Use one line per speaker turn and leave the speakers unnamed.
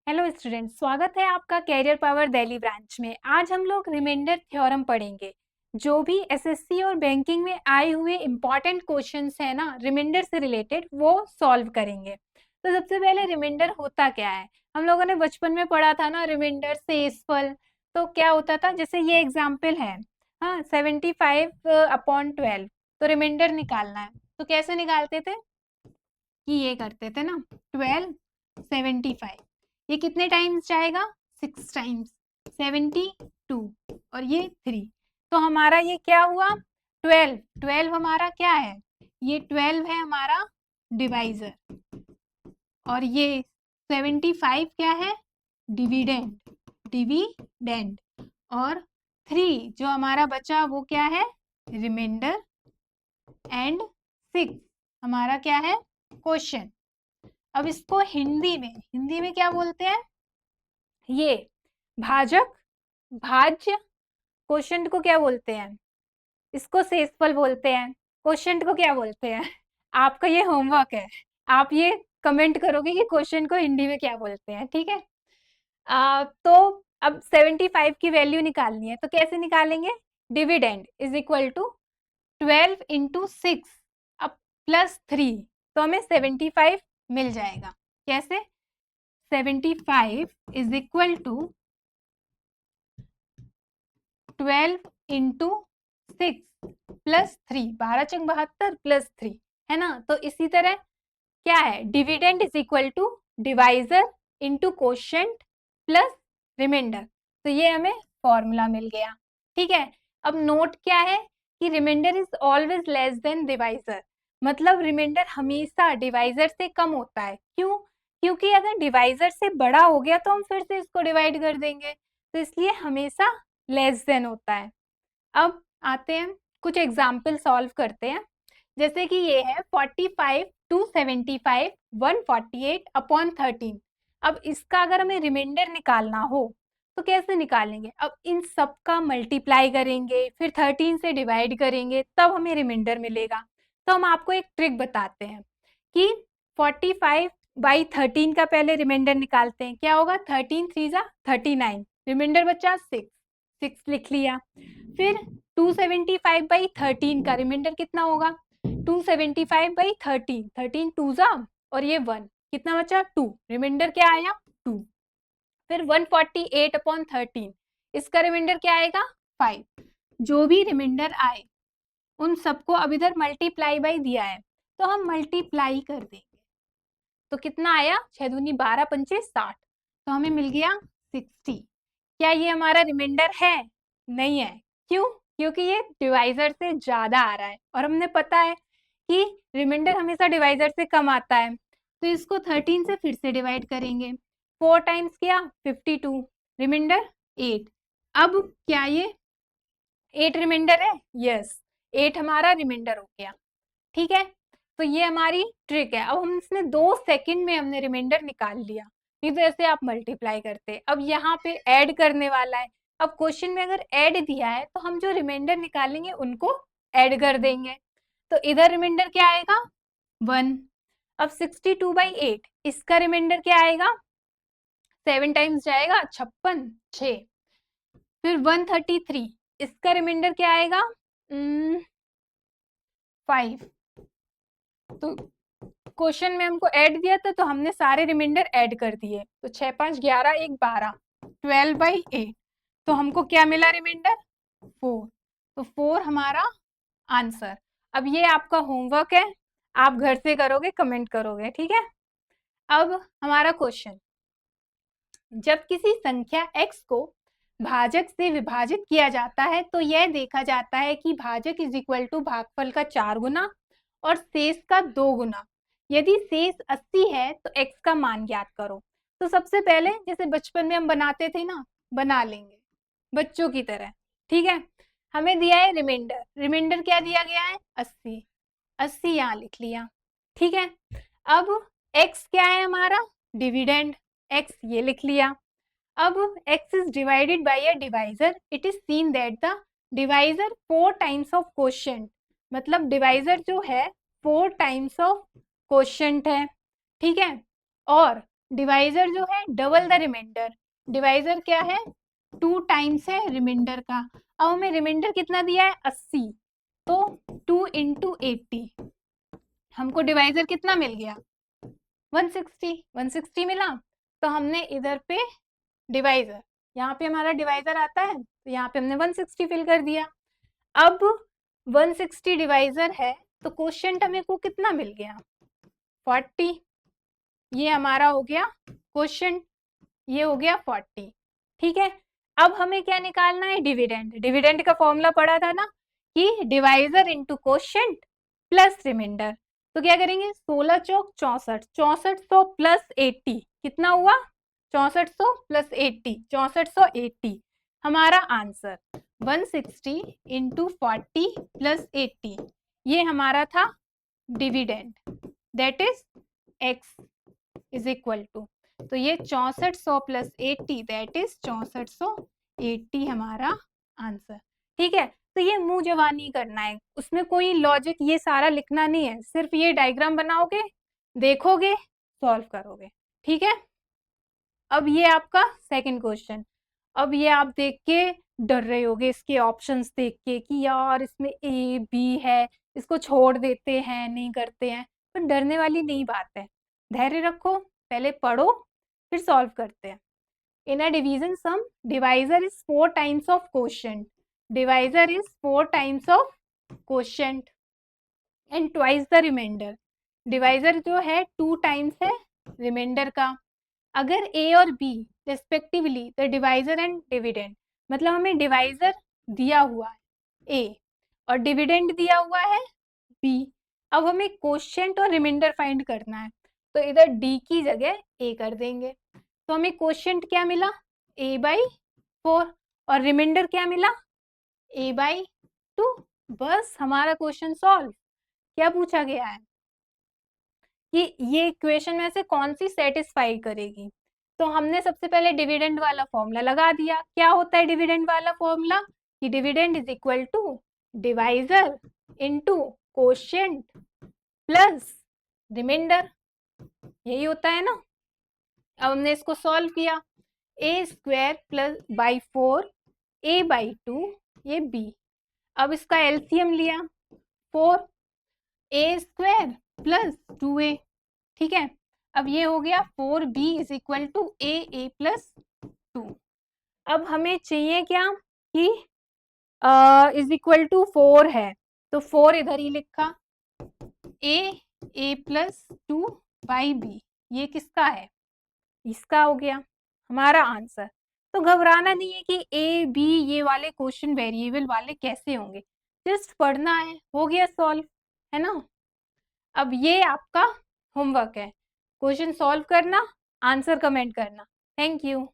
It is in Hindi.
हेलो स्टूडेंट, स्वागत है आपका कैरियर पावर दिल्ली ब्रांच में। आज हम लोग रिमाइंडर थ्योरम पढ़ेंगे। जो भी एसएससी और बैंकिंग में आए हुए इम्पॉर्टेंट क्वेश्चंस है ना रिमाइंडर से रिलेटेड, वो सॉल्व करेंगे। तो सबसे पहले रिमाइंडर होता क्या है? हम लोगों ने बचपन में पढ़ा था ना, रिमाइंडर शेषफल। तो क्या होता था, जैसे ये एग्जाम्पल है, हाँ 75/12, तो रिमाइंडर निकालना है। तो कैसे निकालते थे कि ये करते थे ना, 12/75, ये कितने टाइम्स जाएगा? 6 टाइम्स, 72 और ये 3। तो हमारा ये क्या हुआ? 12 हमारा क्या है? ये 12 है हमारा डिवाइजर, और ये 75 क्या है? डिविडेंड। और 3 जो हमारा बचा वो क्या है? रिमाइंडर। एंड 6 हमारा क्या है? क्वेश्चन। अब इसको हिंदी में क्या बोलते हैं? ये भाजक, भाज्य। क्वोशंट को क्या बोलते हैं? इसको शेषफल बोलते हैं। क्वोशंट को क्या बोलते हैं? आपका ये होमवर्क है, आप ये कमेंट करोगे कि क्वेश्चन को हिंदी में क्या बोलते हैं, ठीक है? तो अब 75 की वैल्यू निकालनी है, तो कैसे निकालेंगे? Dividend is equal to 12 into 6 अब प्लस 3, तो हमें 75 मिल जाएगा। कैसे? 75 is equal to 12 into 6 plus 3, 12×72 plus 3, है ना? तो इसी तरह क्या है? Dividend is equal to divisor into quotient plus remainder. तो ये हमें फॉर्मूला मिल गया, ठीक है? अब नोट क्या है कि remainder is always less than divisor, मतलब रिमाइंडर हमेशा डिवाइजर से कम होता है। क्यों? क्योंकि अगर डिवाइजर से बड़ा हो गया तो हम फिर से इसको डिवाइड कर देंगे, तो इसलिए हमेशा लेस देन होता है। अब आते हैं कुछ एग्जाम्पल सॉल्व करते हैं। जैसे कि ये है 45 टू 75 148/13। अब इसका अगर हमें रिमाइंडर निकालना हो तो कैसे निकालेंगे? अब इन सब का मल्टीप्लाई करेंगे, फिर 13 से डिवाइड करेंगे, तब हमें रिमाइंडर मिलेगा। तो हम आपको एक ट्रिक बताते हैं कि 45/13 का पहले रिमाइंडर निकालते हैं। क्या होगा? 13 3 जा 39, रिमाइंडर बचा 6 लिख लिया। फिर 275/13 का रिमाइंडर कितना होगा? 275/13, 13 2 जा और ये 1, कितना बचा? 2, रिमाइंडर क्या आया? 2। फिर 148/13, इसका रिमाइंडर क्या आएगा? 5। जो भी रिमाइंडर आए उन सबको अब इधर मल्टीप्लाई बाई दिया है, तो हम मल्टीप्लाई कर देंगे। तो कितना आया? 6 दूनी 12 पंचे 60, तो हमें मिल गया 60। क्या ये हमारा रिमाइंडर है? नहीं है। क्यों? क्योंकि ये डिवाइजर से ज्यादा आ रहा है, और हमने पता है कि रिमाइंडर हमेशा डिवाइजर से कम आता है। तो इसको 13 से फिर से डिवाइड करेंगे। 4 टाइम्स क्या? 52, रिमाइंडर 8। अब क्या ये 8 रिमाइंडर है? यस, 8 हमारा रिमाइंडर हो गया, ठीक है? तो ये हमारी ट्रिक है। अब हम इसने 2 सेकंड में हमने रिमाइंडर निकाल लिया, नहीं तो ऐसे आप मल्टीप्लाई करते। अब यहाँ पे ऐड करने वाला है। अब क्वेश्चन में अगर ऐड दिया है तो हम जो रिमाइंडर निकालेंगे उनको ऐड कर देंगे। तो इधर रिमाइंडर क्या आएगा? 1। अब 62/8, इसका रिमाइंडर क्या आएगा? 7 टाइम्स जाएगा, 56 6। फिर 133, इसका रिमाइंडर क्या आएगा? 5। तो क्वेश्चन में हमको ऐड दिया था तो हमने सारे रिमाइंडर ऐड कर दिए। तो 6 5 11 1 12, 12/8, तो हमको क्या मिला रिमाइंडर? 4। तो 4 हमारा आंसर। अब ये आपका होमवर्क है, आप घर से करोगे, कमेंट करोगे, ठीक है? अब हमारा क्वेश्चन, जब किसी संख्या x को भाजक से विभाजित किया जाता है तो यह देखा जाता है कि भाजक इज इक्वल टू भागफल का 4 गुना और शेष का 2 गुना। यदि शेष 80 है तो x का मान ज्ञात करो। तो सबसे पहले जैसे बचपन में हम बनाते थे ना, बना लेंगे बच्चों की तरह, ठीक है? हमें दिया है रिमाइंडर, रिमाइंडर क्या दिया गया है? 80, 80 यहाँ लिख लिया, ठीक है? अब x क्या है हमारा? डिविडेंड, x ये लिख लिया। अब x is divided by a divisor, it is seen that the divisor 4 times of quotient, मतलब डिवाइजर जो है 4 टाइम्स ऑफ क्वोशंट है, ठीक है? और डिवाइजर जो है डबल द रिमाइंडर, डिवाइजर क्या है 2 टाइम्स है रिमाइंडर का। अब हमें रिमाइंडर कितना दिया है 80, तो 2 इंटू 80, हमको डिवाइजर कितना मिल गया 160 मिला। तो हमने इधर पे डिवाइजर, यहाँ पे हमारा डिवाइजर आता है तो यहाँ पे हमने 160 फिल कर दिया। अब 160 डिवाइजर है तो क्वोशिएंट हमें को कितना मिल गया 40, ये हमारा हो गया क्वोशिएंट, ये हो गया 40। ठीक है, अब हमें क्या निकालना है डिविडेंड, डिविडेंड का फॉर्मूला पढ़ा था ना कि divisor into quotient plus remainder. तो क्या करेंगे 16 चौक 64, 6400 प्लस 80 कितना हुआ 6400 प्लस 80, 6480 हमारा आंसर 160 इंटू 40 प्लस 80, ये हमारा था dividend, that is x is equal to, तो ये 6400 प्लस 80 दैट इज 6480 हमारा आंसर। ठीक है, तो ये मुंह जवानी करना है, उसमें कोई लॉजिक ये सारा लिखना नहीं है, सिर्फ ये डायग्राम बनाओगे, देखोगे, सॉल्व करोगे। ठीक है, अब ये आपका सेकंड क्वेश्चन। अब ये आप देख के डर रहे होगे इसके ऑप्शंस देख के कि यार इसमें ए बी है, इसको छोड़ देते हैं नहीं करते हैं, पर डरने वाली नहीं बात है, धैर्य रखो, पहले पढ़ो फिर सॉल्व करते हैं। In a division sum divisor is 4 times of quotient, divisor is 4 times of quotient and twice the remainder, divisor जो है 2 टाइम्स है रिमाइंडर का। अगर ए और B respectively the divisor and dividend, मतलब हमें डिवाइजर दिया हुआ है ए और डिविडेंड दिया हुआ है बी, अब हमें क्वोशिएंट और रिमाइंडर फाइंड करना है, तो इधर डी की जगह ए कर देंगे, तो हमें क्वोशिएंट क्या मिला a/4 और रिमाइंडर क्या मिला a/2, बस हमारा क्वेश्चन सॉल्व। क्या पूछा गया है कि ये इक्वेशन में से कौन सी सेटिस्फाई करेगी, तो हमने सबसे पहले डिविडेंड वाला फॉर्मूला लगा दिया। क्या होता है डिविडेंड वाला फॉर्मूला कि dividend is equal to divisor into quotient plus remainder, यही होता है ना। अब हमने इसको सॉल्व किया, ए स्क्वायर प्लस बाई 4 a/2 ये b, अब इसका एलसीएम लिया 4 a स्क्वायर प्लस 2a, ठीक है, अब ये हो गया 4b is equal to a plus 2। अब हमें चाहिए क्या कि इज इक्वल टू 4 है, तो 4 इधर ही लिखा, a प्लस 2 बाई b, ये किसका है इसका हो गया हमारा आंसर। तो घबराना नहीं है कि ए बी ये वाले क्वेश्चन वेरिएबल वाले कैसे होंगे, जस्ट पढ़ना है, हो गया सॉल्व, है ना। अब ये आपका होमवर्क है, क्वेश्चन सॉल्व करना, आंसर कमेंट करना। Thank you.